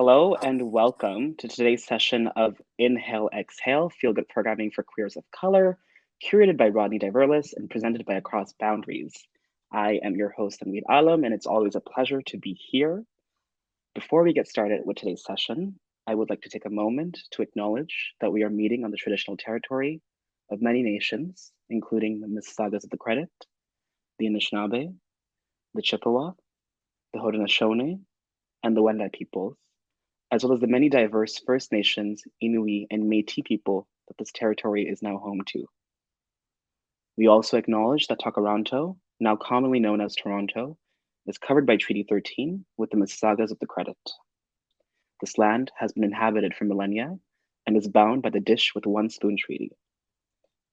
Hello and welcome to today's session of Inhale, Exhale, Feel Good Programming for Queers of Color, curated by Rodney Diverlis and presented by Across Boundaries. I am your host, Amir Alam, and it's always a pleasure to be here. Before we get started with today's session, I would like to take a moment to acknowledge that we are meeting on the traditional territory of many nations, including the Mississaugas of the Credit, the Anishinaabe, the Chippewa, the Haudenosaunee, and the Wendat peoples, as well as the many diverse First Nations, Inuit, and Métis people that this territory is now home to. We also acknowledge that Takaranto, now commonly known as Toronto, is covered by Treaty 13 with the Mississaugas of the Credit. This land has been inhabited for millennia and is bound by the Dish with One Spoon Treaty.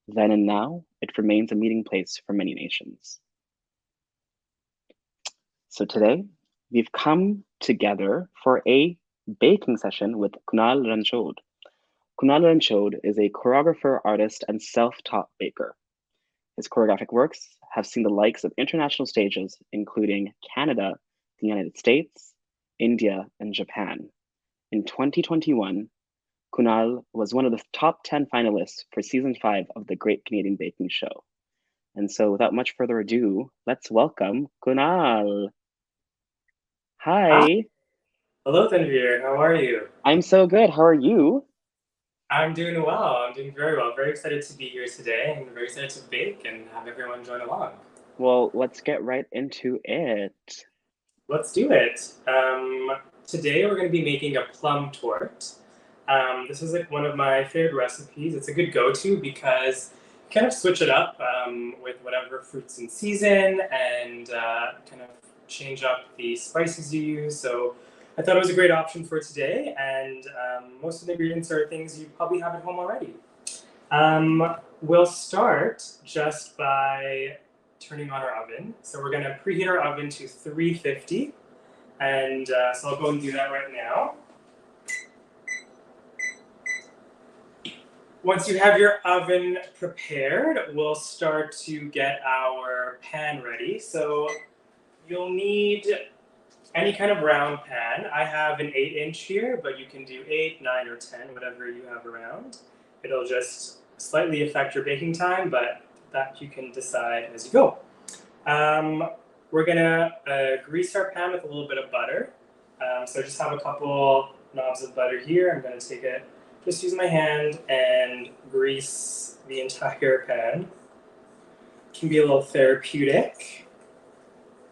Then and now, it remains a meeting place for many nations. So today, we've come together for a baking session with Kunal Ranchod. Kunal Ranchod is a choreographer, artist, and self-taught baker. His choreographic works have seen the likes of international stages, including Canada, the United States, India, and Japan. In 2021, Kunal was one of the top 10 finalists for season 5 of the Great Canadian Baking Show. And so without much further ado, let's welcome Kunal. Hi. Hello, Tanvir. How are you? I'm so good. How are you? I'm doing well. I'm doing very well. Very excited to be here today and very excited to bake and have everyone join along. Well, let's get right into it. Let's do it. Today we're going to be making a plum torte. This is like one of my favorite recipes. It's a good go-to because you kind of switch it up with whatever fruits in season and kind of change up the spices you use. So I thought it was a great option for today, and most of the ingredients are things you probably have at home already. We'll start just by turning on our oven. So we're going to preheat our oven to 350, and so I'll go and do that right now. Once you have your oven prepared, we'll start to get our pan ready. So you'll need any kind of round pan. I have an 8-inch here, but you can do 8, 9, or 10, whatever you have around. It'll just slightly affect your baking time, but that you can decide as you go. We're gonna grease our pan with a little bit of butter. So I just have a couple knobs of butter here. I'm gonna take it, just use my hand and grease the entire pan. It can be a little therapeutic.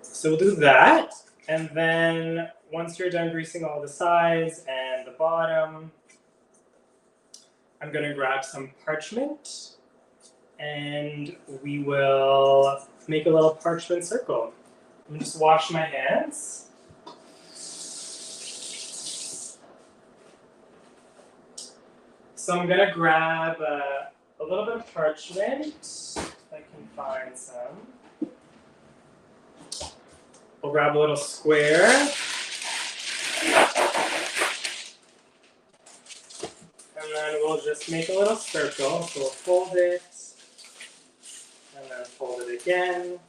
So we'll do that. And then once you're done greasing all the sides and the bottom, I'm gonna grab some parchment and we will make a little parchment circle. I'm gonna just wash my hands. So I'm gonna grab a little bit of parchment, if I can find some. We'll grab a little square. And then we'll just make a little circle. So we'll fold it, and then fold it again.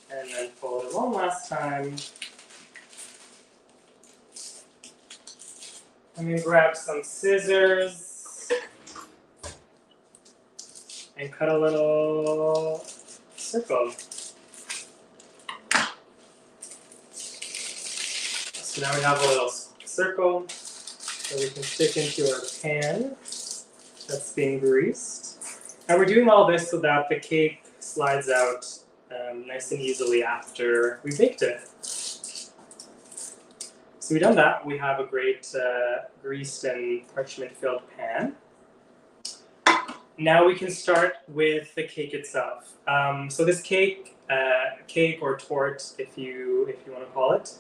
And then fold it one last time. I'm going to grab some scissors and cut a little circle. So now we have a little circle that we can stick into our pan that's being greased. And we're doing all this so that the cake slides out nice and easily after we baked it. So we've done that. We have a great greased and parchment-filled pan. Now we can start with the cake itself. So this cake or torte, if you want to call it,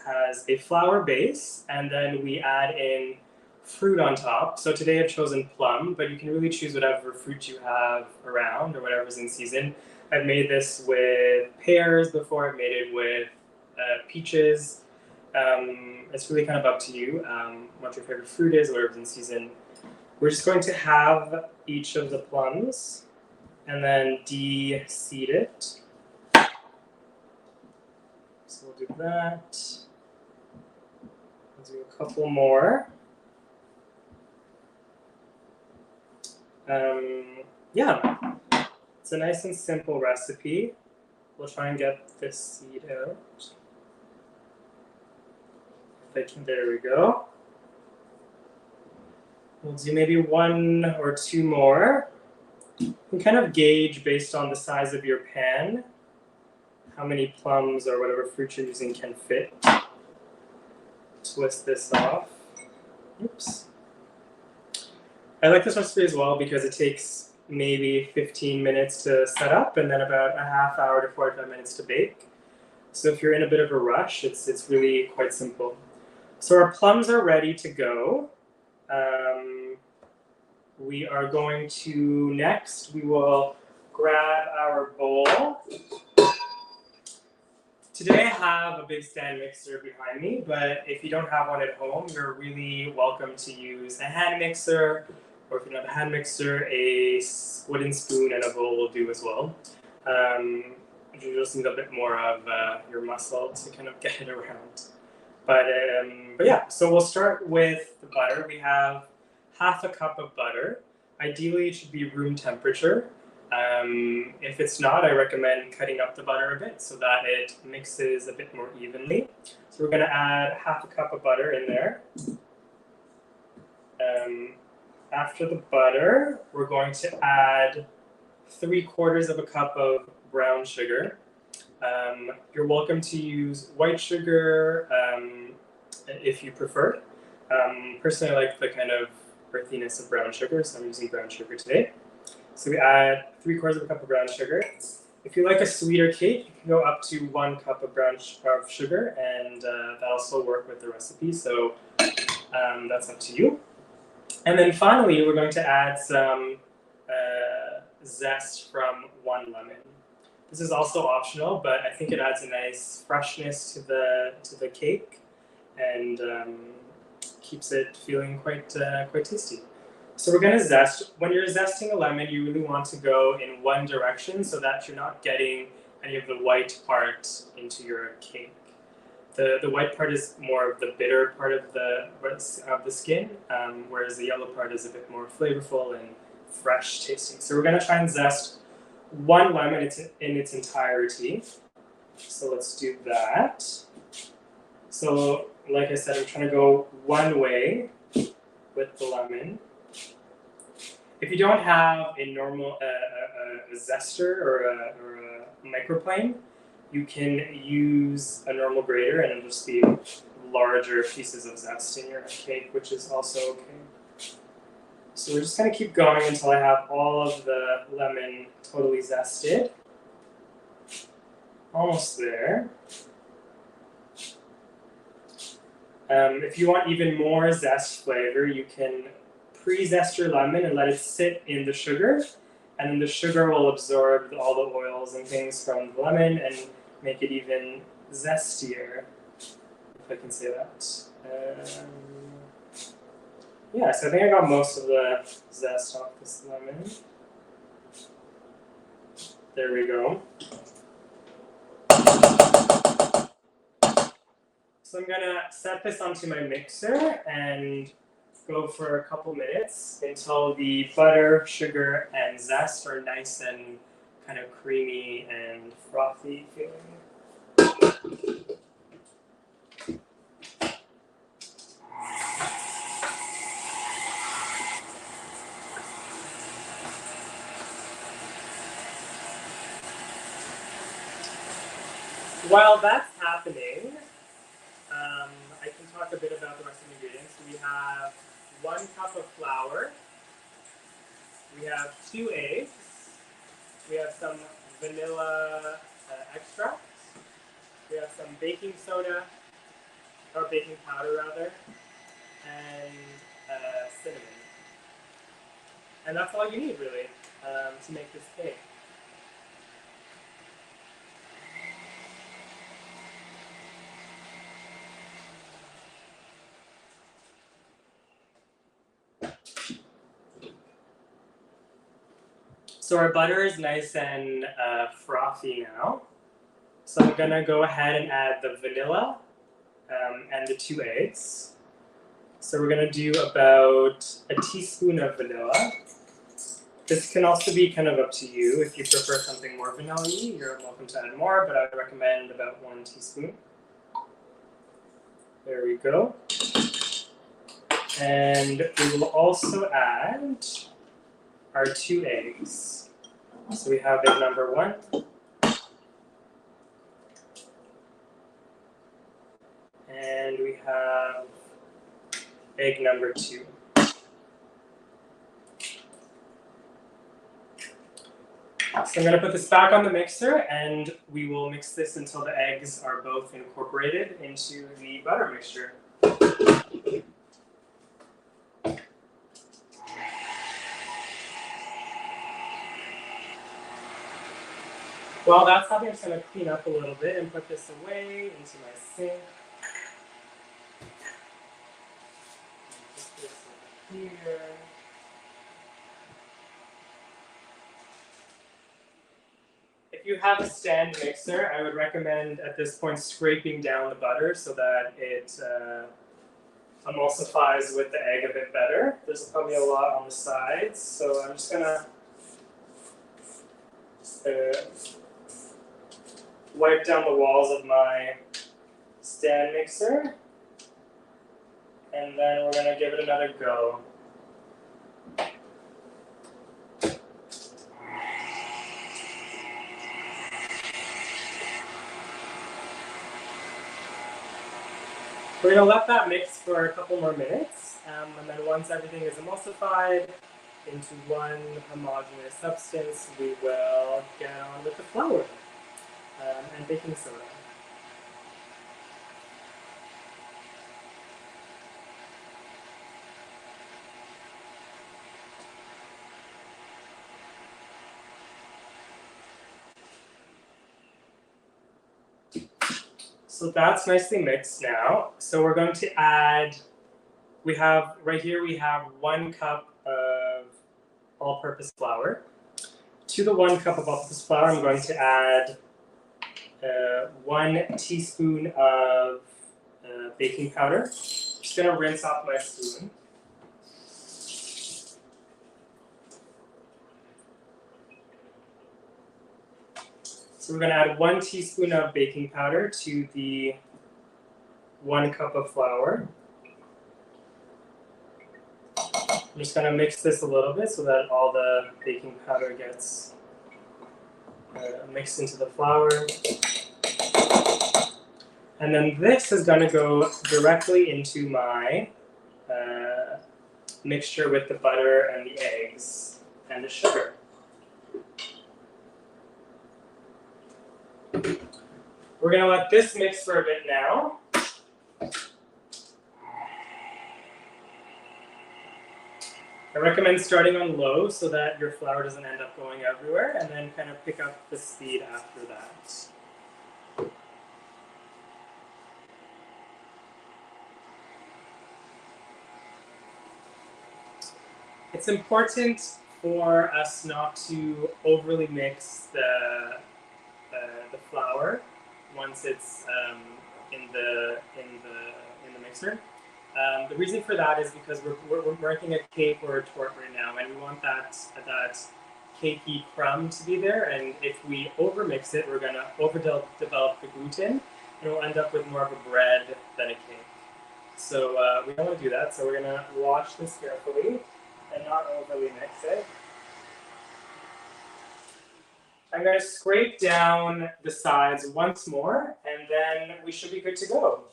has a flour base, and then we add in fruit on top. So today I've chosen plum, but you can really choose whatever fruit you have around or whatever's in season. I've made this with pears before. I've made it with peaches. It's really kind of up to you what your favorite fruit is, whatever's in season. We're just going to have each of the plums and then de-seed it. do that. I'll do a couple more. Yeah, it's a nice and simple recipe. We'll try and get this seed out. If I can, there we go. We'll do maybe 1 or 2 more. You can kind of gauge based on the size of your pan how many plums or whatever fruit you're using can fit. Twist this off. Oops. I like this recipe as well because it takes maybe 15 minutes to set up and then about a half hour to 45 minutes to bake. So if you're in a bit of a rush, it's really quite simple. So our plums are ready to go. We are going to next, we will grab our bowl. Today I have a big stand mixer behind me, but if you don't have one at home, you're really welcome to use a hand mixer, or if you don't have a hand mixer, a wooden spoon and a bowl will do as well. You just need a bit more of your muscle to kind of get it around. But yeah, so we'll start with the butter. We have half a cup of butter. Ideally, it should be room temperature. If it's not, I recommend cutting up the butter a bit so that it mixes a bit more evenly. So we're going to add half a cup of butter in there. After the butter, we're going to add 3/4 of a cup of brown sugar. You're welcome to use white sugar if you prefer. Personally, I like the kind of earthiness of brown sugar, so I'm using brown sugar today. So we add 3/4 of a cup of brown sugar. If you like a sweeter cake, you can go up to 1 cup of brown sugar, and that also work with the recipe. So that's up to you. And then finally, we're going to add some zest from 1 lemon. This is also optional, but I think it adds a nice freshness to the cake and keeps it feeling quite tasty. So we're going to zest. When you're zesting a lemon, you really want to go in one direction so that you're not getting any of the white part into your cake. The white part is more of the bitter part of the skin, whereas the yellow part is a bit more flavorful and fresh tasting. So we're going to try and zest 1 lemon in its entirety. So let's do that. So like I said, I'm trying to go one way with the lemon. If you don't have a normal a zester or a microplane, you can use a normal grater and it'll just be larger pieces of zest in your cake, which is also okay. So we're just going to keep going until I have all of the lemon totally zested. Almost there. If you want even more zest flavor, you can pre-zest your lemon and let it sit in the sugar, and then the sugar will absorb all the oils and things from the lemon and make it even zestier, if I can say that. Yeah, so I think I got most of the zest off this lemon. There we go. So I'm gonna set this onto my mixer and go for a couple minutes until the butter, sugar, and zest are nice and kind of creamy and frothy feeling. While that's happening, I can talk a bit about the rest of the ingredients. We have 1 cup of flour. We have 2 eggs. We have some vanilla extract. We have some baking soda, or baking powder rather, and cinnamon. And that's all you need really to make this cake. So our butter is nice and frothy now. So I'm gonna go ahead and add the vanilla and the 2 eggs. So we're gonna do about a teaspoon of vanilla. This can also be kind of up to you. If you prefer something more vanilla-y, you're welcome to add more, but I would recommend about 1 teaspoon. There we go. And we will also add our 2 eggs. So we have egg number 1. And we have egg number 2. So I'm going to put this back on the mixer, and we will mix this until the eggs are both incorporated into the butter mixture. While that's happening, I'm just going to clean up a little bit and put this away into my sink. Put this over here. If you have a stand mixer, I would recommend at this point scraping down the butter so that it emulsifies with the egg a bit better. There's probably a lot on the sides, so I'm just gonna wipe down the walls of my stand mixer, and then we're gonna give it another go. We're going to let that mix for a couple more minutes, and then once everything is emulsified into one homogeneous substance, we will get on with the flour and baking soda. So that's nicely mixed now. So we're going to add, right here we have 1 cup of all-purpose flour. To the 1 cup of all-purpose flour, I'm going to add 1 teaspoon of baking powder. I'm just going to rinse off my spoon. So we're going to add 1 teaspoon of baking powder to the 1 cup of flour. I'm just going to mix this a little bit so that all the baking powder gets mixed into the flour. And then this is going to go directly into my mixture with the butter and the eggs and the sugar. We're going to let this mix for a bit now. I recommend starting on low so that your flour doesn't end up going everywhere, and then kind of pick up the speed after that. It's important for us not to overly mix the flour once it's in the mixer. The reason for that is because we're making a cake or a torte right now, and we want that cakey crumb to be there. And if we overmix it, we're going to overdevelop the gluten, and we'll end up with more of a bread than a cake. So we don't want to do that. So we're going to wash this carefully and not overly mix it. I'm going to scrape down the sides once more, and then we should be good to go.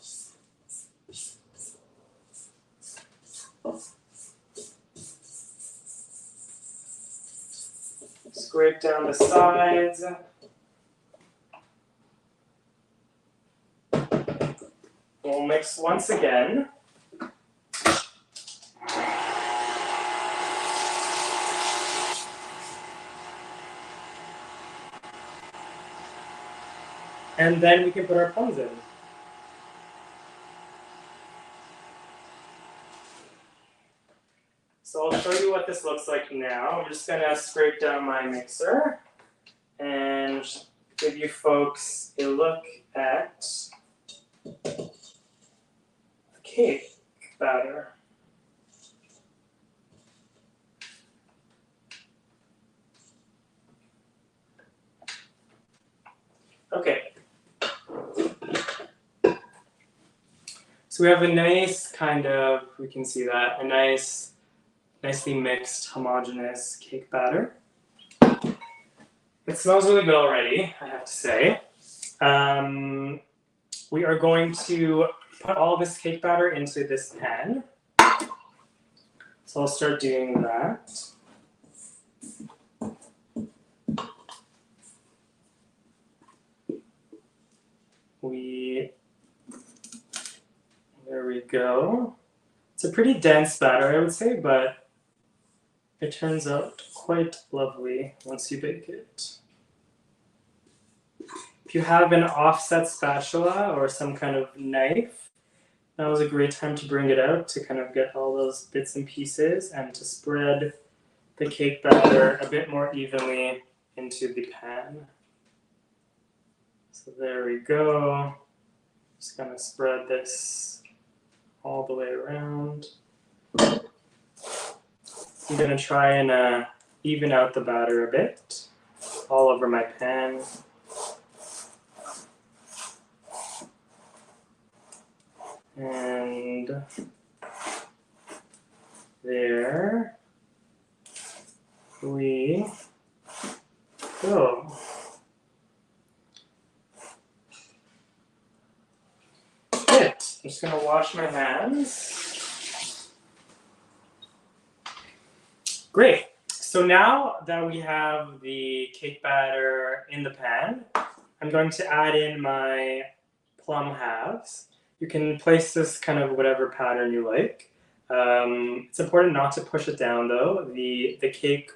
Scrape down the sides. We'll mix once again. And then we can put our plums in. So I'll show you what this looks like now. I'm just going to scrape down my mixer and give you folks a look at the cake batter. Okay. So we have a nice kind of, we can see that, a nice, nicely mixed, homogeneous cake batter. It smells really good already, I have to say. We are going to put all this cake batter into this pan. So I'll start doing that. There we go. It's a pretty dense batter, I would say, but it turns out quite lovely once you bake it. If you have an offset spatula or some kind of knife, that was a great time to bring it out to kind of get all those bits and pieces and to spread the cake batter a bit more evenly into the pan. So there we go. Just gonna spread this all the way around. I'm gonna try and even out the batter a bit all over my pan. And there we go. I'm just gonna wash my hands. Great. So now that we have the cake batter in the pan, I'm going to add in my plum halves. You can place this kind of whatever pattern you like. It's important not to push it down though. The cake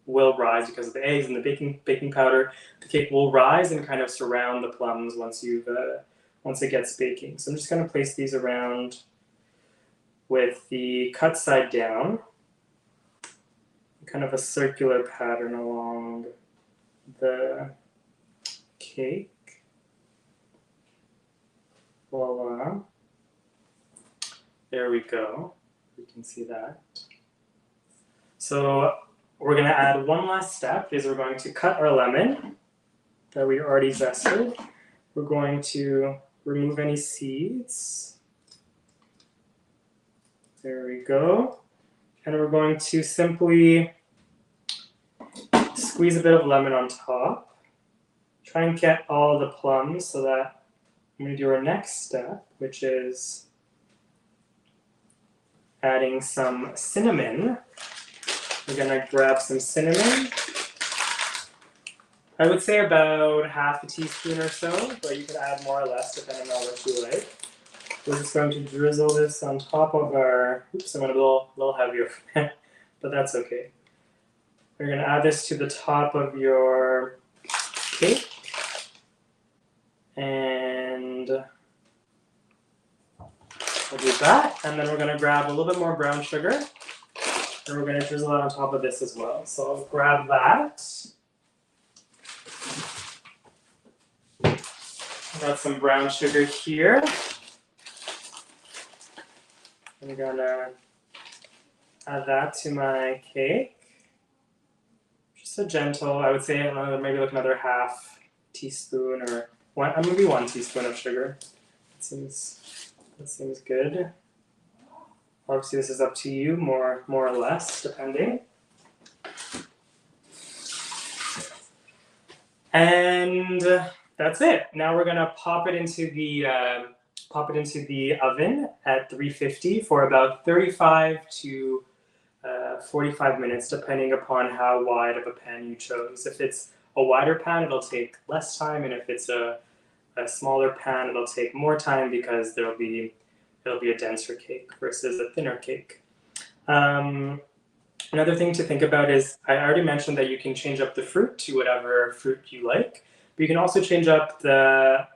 will rise because of the eggs and the baking powder. The cake will rise and kind of surround the plums once it gets baking. So I'm just going to place these around with the cut side down, kind of a circular pattern along the cake. Voila. There we go. You can see that. So we're going to add one last step, is we're going to cut our lemon that we already zested. We're going to remove any seeds. There we go. And we're going to simply squeeze a bit of lemon on top. Try and get all the plums so that I'm going to do our next step, which is adding some cinnamon. We're going to grab some cinnamon. I would say about half a teaspoon or so, but you can add more or less depending on what you like. We're just going to drizzle this on top of our, oops, I'm going to be a little heavier, but that's okay. We're going to add this to the top of your cake. And we'll do that. And then we're going to grab a little bit more brown sugar. And we're going to drizzle it on top of this as well. So I'll grab that. Got some brown sugar here. I'm going to add that to my cake. Just a gentle, I would say maybe like another half teaspoon or maybe 1 teaspoon of sugar. That seems good. Obviously, this is up to you, more or less, depending. And that's it. Now we're gonna pop it into the oven at 350 for about 35 to 45 minutes, depending upon how wide of a pan you chose. If it's a wider pan, it'll take less time, and if it's a smaller pan, it'll take more time because it'll be a denser cake versus a thinner cake. Another thing to think about is, I already mentioned that you can change up the fruit to whatever fruit you like, but you can also change up the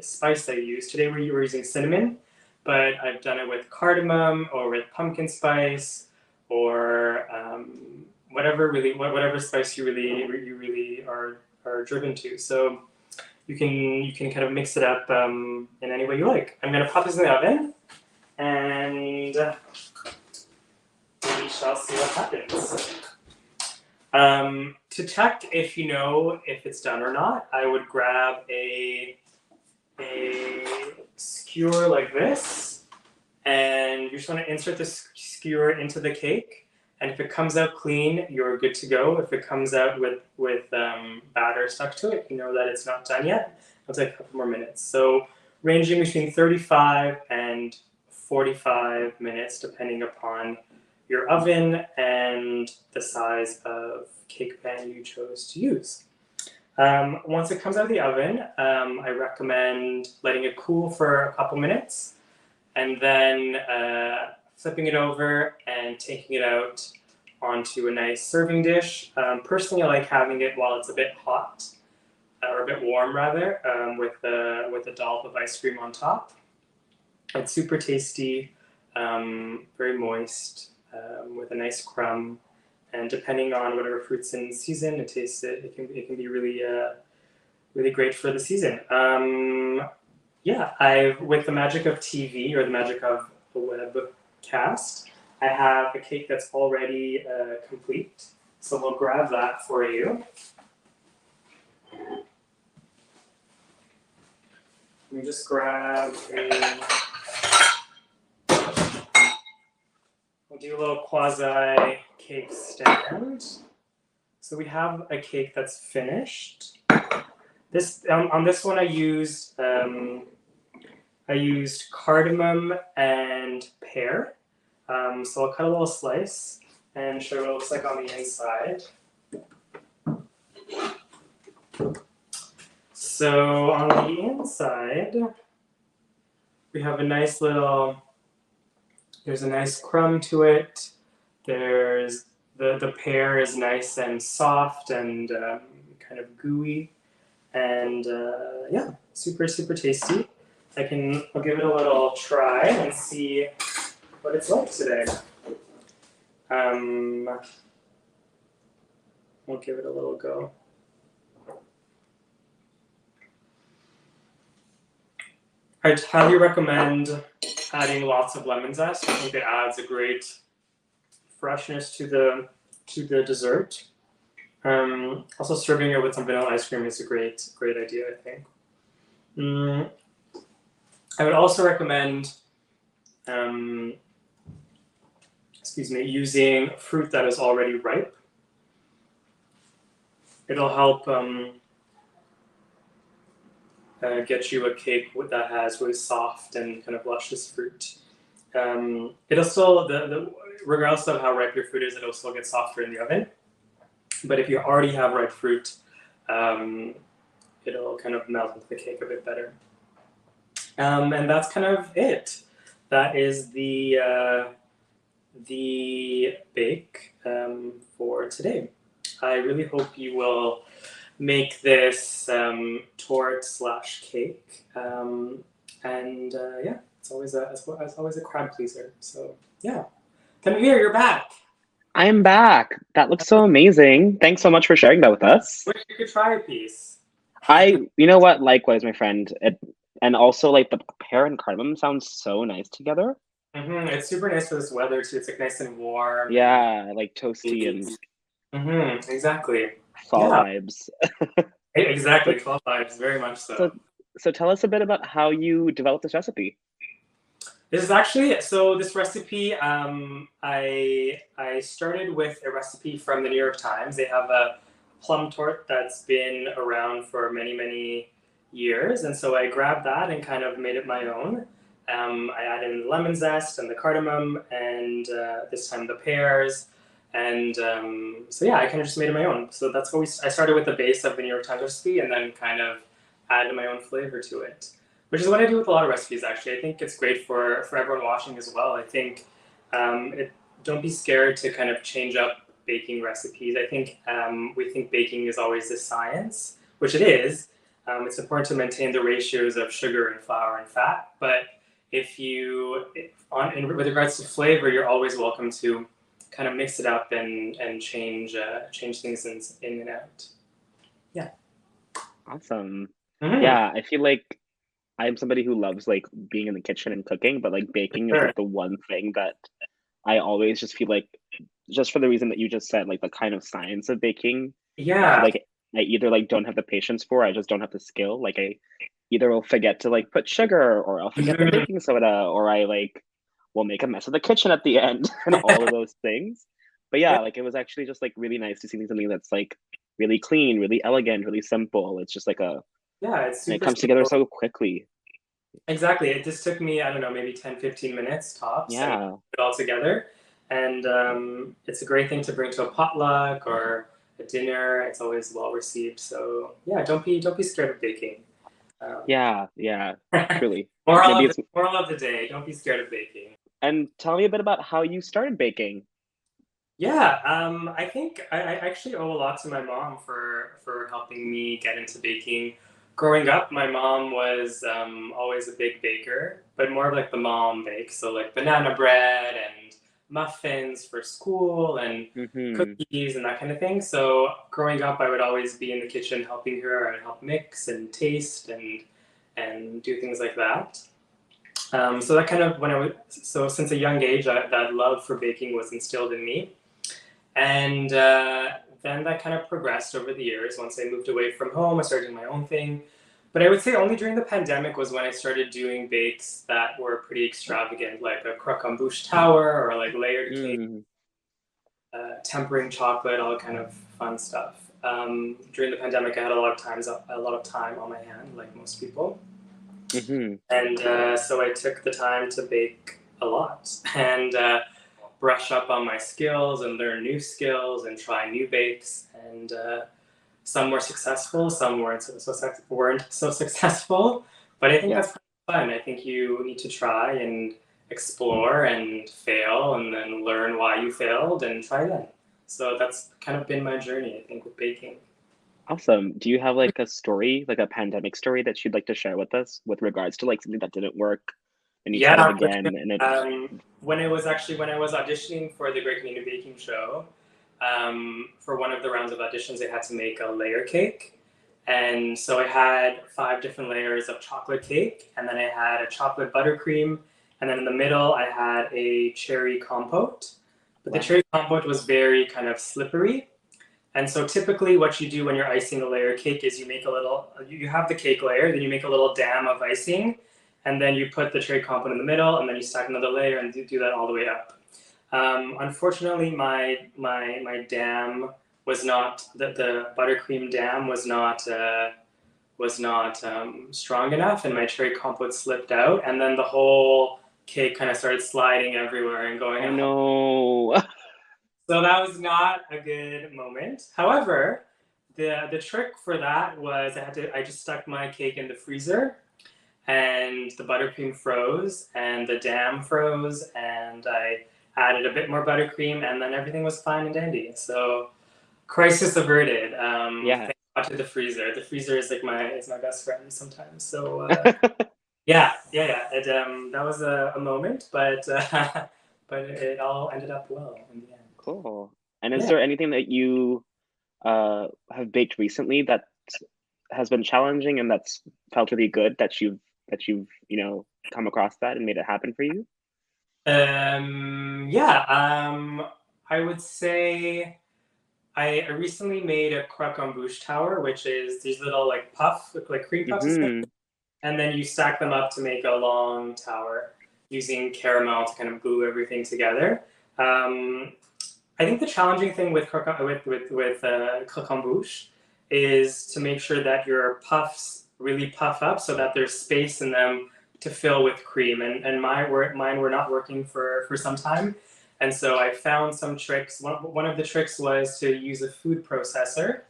spice that you use. Today we're using cinnamon, but I've done it with cardamom or with pumpkin spice or whatever spice you really are are driven to. So you can kind of mix it up in any way you like. I'm going to pop this in the oven, and we shall see what happens. To check if you know if it's done or not, I would grab a skewer like this, and you just want to insert the skewer into the cake. And if it comes out clean, you're good to go. If it comes out with batter stuck to it, you know that it's not done yet. It'll take a couple more minutes. So ranging between 35 and 45 minutes, depending upon your oven and the size of cake pan you chose to use. Once it comes out of the oven, I recommend letting it cool for a couple minutes, and then flipping it over and taking it out onto a nice serving dish. Personally, I like having it while it's a bit hot, or a bit warm rather, with a dollop of ice cream on top. It's super tasty, very moist, with a nice crumb, and depending on whatever fruits in season, it can be really really great for the season. Yeah, with the magic of TV or the magic of the webcast, I have a cake that's already complete. So we'll grab that for you. Let me just grab we'll do a little quasi cake stand. So we have a cake that's finished. This on this one I used cardamom and pear. So I'll cut a little slice and show you what it looks like on the inside. So on the inside, we have a nice little, there's a nice crumb to it. There's the pear is nice and soft and kind of gooey. And yeah, super, super tasty. I'll give it a little try and see what it's like today. We'll give it a little go. I'd highly recommend adding lots of lemon zest. I think it adds a great freshness to the dessert. Also, serving it with some vanilla ice cream is a great idea, I think. I would also recommend, using fruit that is already ripe. It'll help get you a cake that has really soft and kind of luscious fruit. It'll still, regardless of how ripe your fruit is, it'll still get softer in the oven. But if you already have ripe fruit, it'll kind of melt into the cake a bit better. And that's kind of it. That is the bake for today. I really hope you will make this torte/cake. Yeah, it's always a crowd pleaser. So yeah, come here, you're back. I'm back. That looks so amazing. Thanks so much for sharing that with us. Wish you could try a piece. You know what? Likewise, my friend. And also, like, the pear and cardamom sounds so nice together. It's super nice for this weather too. It's like nice and warm. Yeah, like toasty and exactly. fall vibes. Exactly, fall vibes, very much so. So tell us a bit about how you developed this recipe. This is actually, this recipe, I started with a recipe from the New York Times. They have a plum torte that's been around for many, many years. And so I grabbed that and kind of made it my own. I added in the lemon zest and the cardamom and this time the pears. And so yeah, I kind of just made it my own. So that's what I started with the base of the New York Times recipe and then kind of added my own flavor to it. Which is what I do with a lot of recipes, actually. I think it's great for everyone watching as well. I think don't be scared to kind of change up baking recipes. I think we think baking is always a science, which it is. It's important to maintain the ratios of sugar and flour and fat. But with regards to flavor, you're always welcome to kind of mix it up and change things in and out. Yeah. Awesome. Mm, Yeah, I feel like I'm somebody who loves like being in the kitchen and cooking, but like baking is sure. like the one thing that I always just feel like, just for the reason that you just said, like the kind of science of baking, I feel Yeah. like I either like don't have the patience for, I just don't have the skill. Like I either will forget to like put sugar, or I'll forget the Mhm. baking soda, or I like will make a mess of the kitchen at the end and all of those things. But Yeah, yeah, like it was actually just like really nice to see something that's like really clean, really elegant, really simple. It's just like a, yeah, it's and it super comes together simple. so quickly. Exactly. It just took me, I don't know, maybe 10, 15 minutes tops and Yeah. put it all together. And it's a great thing to bring to a potluck or a dinner. It's always well received. So yeah, don't be scared of baking. Um, Yeah, yeah, truly. moral Maybe of the it's, moral of the day: don't be scared of baking. and tell me a bit about how you started baking. Yeah, I think I actually owe a lot to my mom for helping me get into baking. Growing up, my mom was always a big baker, but more of like the mom bake, so like banana bread and muffins for school and Mm-hmm. cookies and that kind of thing. So growing up, I would always be in the kitchen helping her. I would help mix and taste and do things like that. So that kind of when I was so since a young age, that love for baking was instilled in me. And then that kind of progressed over the years. Once I moved away from home, I started doing my own thing. But I would say only during the pandemic was when I started doing bakes that were pretty extravagant, like a croquembouche tower or like layered cake, Mm. tempering chocolate, all kind of fun stuff. During the pandemic, I had a lot of time on my hand, like most people, Mm-hmm. and so I took the time to bake a lot. And brush up on my skills and learn new skills and try new bakes. And some were successful, some weren't so successful. But I think Yeah. that's fun. I think you need to try and explore and fail and then learn why you failed and try again. So that's kind of been my journey, I think, with baking. Awesome. Do you have like a story, like a pandemic story that you'd like to share with us with regards to like something that didn't work and you tried it Yeah, for sure. again and it, When I was auditioning for the Great Canadian Baking Show, for one of the rounds of auditions, I had to make a layer cake, and so I had 5 different layers of chocolate cake, and then I had a chocolate buttercream, and then in the middle I had a cherry compote. But the wow. cherry compote was very kind of slippery, and so typically what you do when you're icing a layer cake is you have the cake layer, then you make a little dam of icing, and then you put the cherry compote in the middle, and then you stack another layer and do that all the way up. Unfortunately, my dam was not the buttercream dam was not strong enough, and my cherry compote slipped out, and then the whole cake kind of started sliding everywhere and going Oh out. no. So that was not a good moment. However, the trick for that was I just stuck my cake in the freezer, and the buttercream froze and the dam froze, and I added a bit more buttercream, and then everything was fine and dandy. So crisis averted. Yeah. Thank God to the freezer. The freezer is my best friend sometimes. So yeah. That was a moment, but but it all ended up well in the end. Cool. And is Yeah. there anything that you have baked recently that has been challenging and that's felt really good that you've, come across that and made it happen for you? Yeah. I would say I recently made a croquembouche tower, which is these little like like cream puffs, Mm-hmm. and then you stack them up to make a long tower using caramel to kind of glue everything together. Um, I think the challenging thing with croquembouche is to make sure that your puffs really puff up so that there's space in them to fill with cream. And mine were not working for some time. And so I found some tricks. One of the tricks was to use a food processor,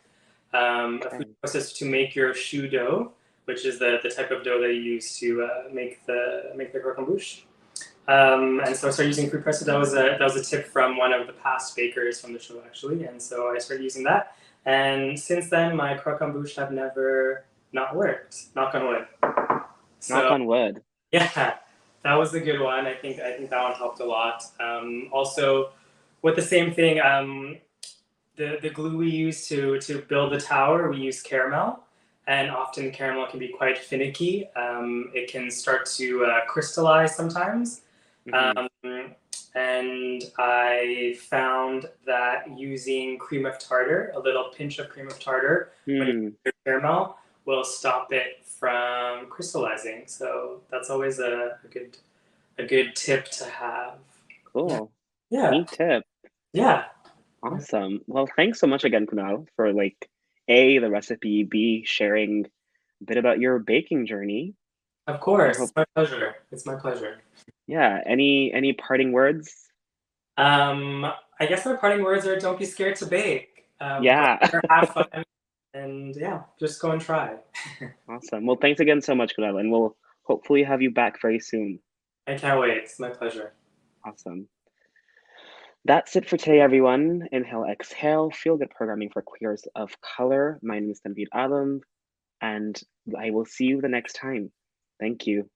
a food Okay. processor to make your choux dough, which is the type of dough that you use to make the croquembouche. And so I started using food processor. That was a tip from one of the past bakers from the show, actually. And so I started using that. And since then, my croquembouche have never not worked. Knock on wood. Knock So on wood. yeah, that was a good one. I think that one helped a lot. Also, with the same thing, the glue we use to build the tower, we use caramel. and often caramel can be quite finicky. It can start to crystallize sometimes. Mm-hmm. And I found that using cream of tartar, a little pinch of cream of tartar, when you Mm, do caramel, will stop it from crystallizing. So that's always a good tip to have. Yeah. cool. Yeah. Neat tip. Yeah. Awesome. Well, thanks so much again, Kunal, for like A, the recipe, B, sharing a bit about your baking journey. Of I course. hope, It's my pleasure. It's my pleasure. yeah, any parting words? Um, I guess my parting words are don't be scared to bake. Go Yeah. there, have fun, and yeah, just go and try. Awesome. Well, thanks again so much, Kunal, and we'll hopefully have you back very soon. I can't wait. It's my pleasure. Awesome. That's it for today, everyone. Inhale, exhale, feel good programming for queers of color. My name is Tanveed Alam, and I will see you the next time. Thank you.